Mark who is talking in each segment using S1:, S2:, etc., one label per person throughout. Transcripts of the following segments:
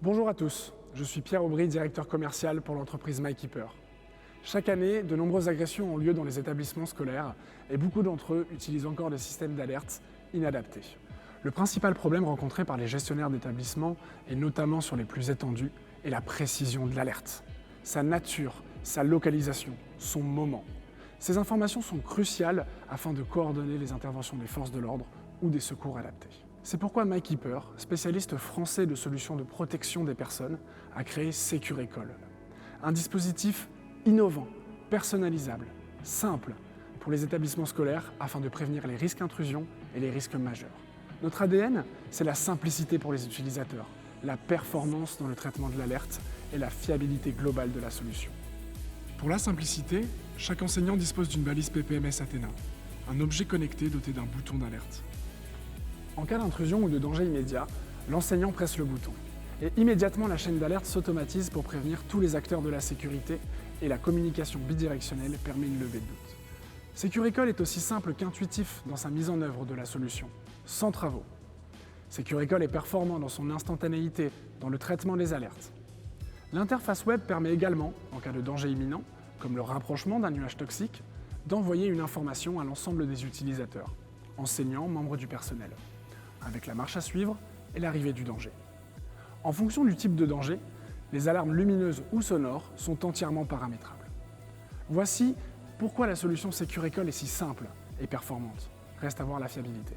S1: Bonjour à tous, je suis Pierre Aubry, directeur commercial pour l'entreprise MyKeeper. Chaque année, de nombreuses agressions ont lieu dans les établissements scolaires et beaucoup d'entre eux utilisent encore des systèmes d'alerte inadaptés. Le principal problème rencontré par les gestionnaires d'établissements, et notamment sur les plus étendus, est la précision de l'alerte. Sa nature, sa localisation, son moment. Ces informations sont cruciales afin de coordonner les interventions des forces de l'ordre ou des secours adaptés. C'est pourquoi MyKeeper, spécialiste français de solutions de protection des personnes, a créé SecureEcole. Un dispositif innovant, personnalisable, simple pour les établissements scolaires afin de prévenir les risques d'intrusion et les risques majeurs. Notre ADN, c'est la simplicité pour les utilisateurs, la performance dans le traitement de l'alerte et la fiabilité globale de la solution. Pour la simplicité, chaque enseignant dispose d'une balise PPMS Athena, un objet connecté doté d'un bouton d'alerte. En cas d'intrusion ou de danger immédiat, l'enseignant presse le bouton. Et immédiatement, la chaîne d'alerte s'automatise pour prévenir tous les acteurs de la sécurité et la communication bidirectionnelle permet une levée de doute. SecureEcole est aussi simple qu'intuitif dans sa mise en œuvre de la solution, sans travaux. SecureEcole est performant dans son instantanéité, dans le traitement des alertes. L'interface web permet également, en cas de danger imminent, comme le rapprochement d'un nuage toxique, d'envoyer une information à l'ensemble des utilisateurs, enseignants, membres du personnel, avec la marche à suivre et l'arrivée du danger. En fonction du type de danger, les alarmes lumineuses ou sonores sont entièrement paramétrables. Voici pourquoi la solution SecureEcole est si simple et performante. Reste à voir la fiabilité.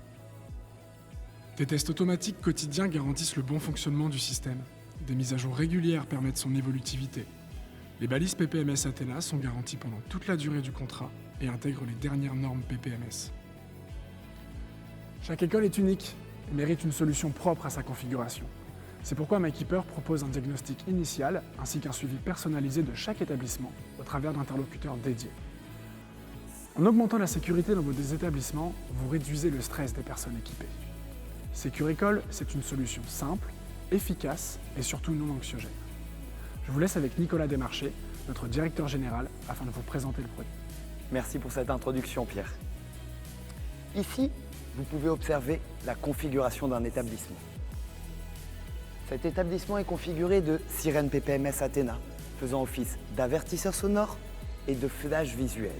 S1: Des tests automatiques quotidiens garantissent le bon fonctionnement du système. Des mises à jour régulières permettent son évolutivité. Les balises PPMS Athena sont garanties pendant toute la durée du contrat et intègrent les dernières normes PPMS. Chaque école est unique et mérite une solution propre à sa configuration. C'est pourquoi MyKeeper propose un diagnostic initial ainsi qu'un suivi personnalisé de chaque établissement au travers d'interlocuteurs dédiés. En augmentant la sécurité dans vos établissements, vous réduisez le stress des personnes équipées. SecureEcole, c'est une solution simple, efficace et surtout non anxiogène. Je vous laisse avec Nicolas Desmarchais, notre directeur général, afin de vous présenter le produit.
S2: Merci pour cette introduction, Pierre. Ici, vous pouvez observer la configuration d'un établissement. Cet établissement est configuré de sirènes PPMS Athena, faisant office d'avertisseurs sonores et de flash visuel.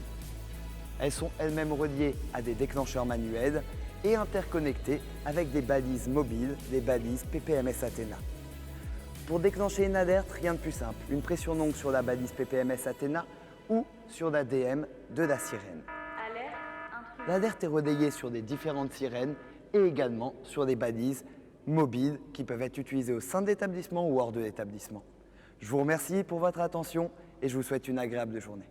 S2: Elles sont elles-mêmes reliées à des déclencheurs manuels et interconnectées avec des balises mobiles, les balises PPMS Athena. Pour déclencher une alerte, rien de plus simple, une pression longue sur la balise PPMS Athena ou sur l'ADM de la sirène. L'alerte est relayée sur des différentes sirènes et également sur des balises mobiles qui peuvent être utilisées au sein de l'établissement ou hors de l'établissement. Je vous remercie pour votre attention et je vous souhaite une agréable journée.